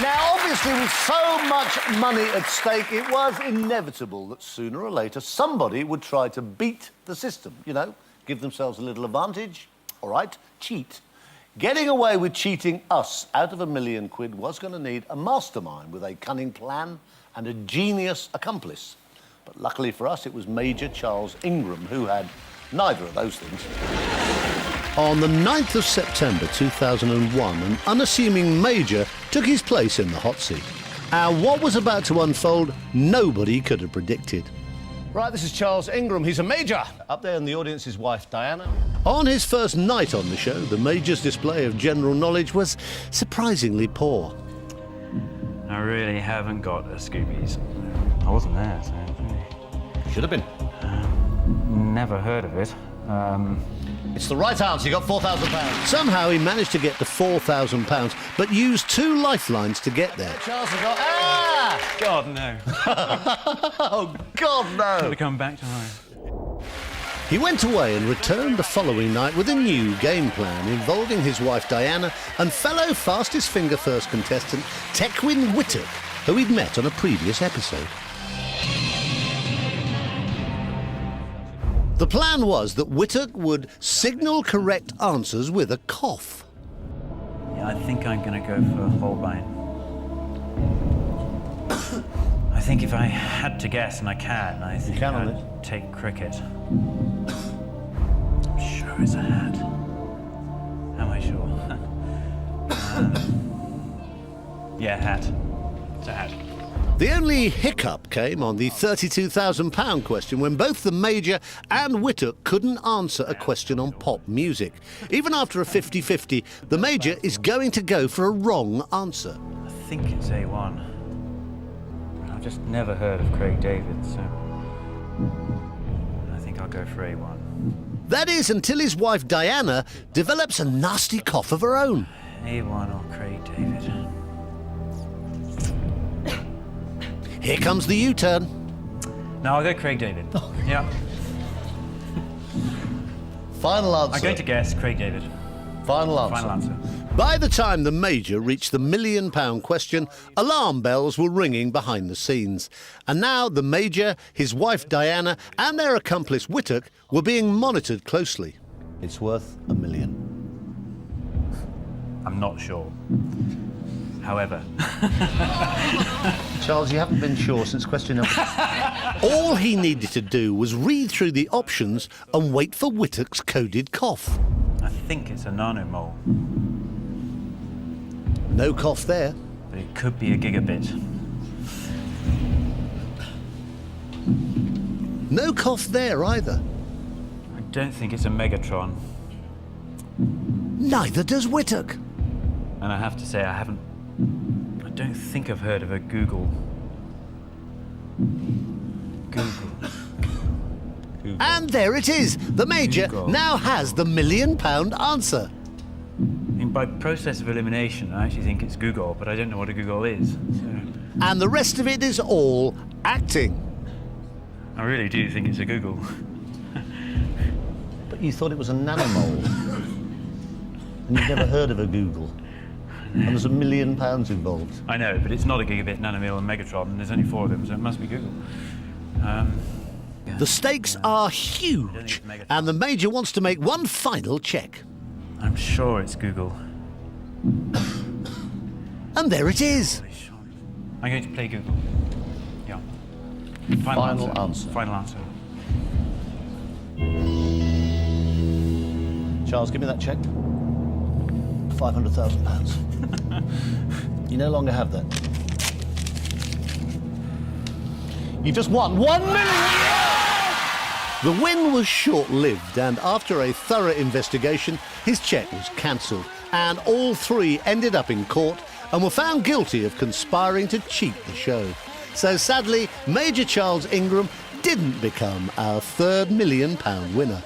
Now, obviously, with so much money at stake, it was inevitable that sooner or later somebody would try to beat the system, you know, give themselves a little advantage, all right, cheat. Getting away with cheating us out of £1 million was going to need a mastermind with a cunning plan and a genius accomplice. But luckily for us, it was Major Charles Ingram who had neither of those things. On the 9th of September 2001, an unassuming Major took his place in the hot seat. And what was about to unfold, nobody could have predicted. Right, this is Charles Ingram. He's a Major. Up there in the audience, his wife, Diana. On his first night on the show, the Major's display of general knowledge was surprisingly poor. I really haven't got a Scoobies. I wasn't there, so... Should have been. Never heard of it. It's the right answer. You got £4,000. Somehow he managed to get to £4,000, but used 2 lifelines to get there. Charles has got... Ah! God, no. Oh, God, no. Got to come back to life. He went away and returned the following night with a new game plan involving his wife Diana and fellow fastest finger first contestant Tequin Whittock, who he'd met on a previous episode. The plan was that Whittock would signal correct answers with a cough. Yeah, I think I'm going to go for Holbein. I think if I had to guess, and I can, I think I'd take cricket. I'm sure it's a hat. Am I sure? Yeah, hat. It's a hat. The only hiccup came on the £32,000 question when both the Major and Whittock couldn't answer a question on pop music. Even after a 50-50, the Major is going to go for a wrong answer. I think it's A1. I've just never heard of Craig David, so I think I'll go for A1. That is, until his wife Diana develops a nasty cough of her own. A1 or Craig David. Here comes the U-turn. No, I'll go Craig David. Yeah. Final answer. I'm going to guess Craig David. Final answer. Final answer. By the time the Major reached the £1 million question, alarm bells were ringing behind the scenes. And now the Major, his wife Diana, and their accomplice Whittock were being monitored closely. It's worth £1 million. I'm not sure. However... Charles, you haven't been sure since question number... All he needed to do was read through the options and wait for Whittock's coded cough. I think it's a nanomole. No cough there. But it could be a gigabit. No cough there either. I don't think it's a megatron. Neither does Whittock. And I have to say, I don't think I've heard of a Google. And there it is. The Major Google. now has the £1 million answer. I mean, by process of elimination, I actually think it's Google, but I don't know what a Google is. So. And the rest of it is all acting. I really do think it's a Google. But you thought it was a nanomole. And you've never heard of a Google. And there's £1 million involved. I know, but it's not a gigabit, nanomole, and megatron, and there's only 4 of them, so it must be Google. The stakes are huge, and the Major wants to make one final check. I'm sure it's Google. And there it is. I'm going to play Google. Yeah. Final answer. Final answer. Charles, give me that check. £500,000. You no longer have that. You just won £1 million! The win was short-lived, and after a thorough investigation, his cheque was cancelled, and all 3 ended up in court and were found guilty of conspiring to cheat the show. So sadly, Major Charles Ingram didn't become our third £1 million winner.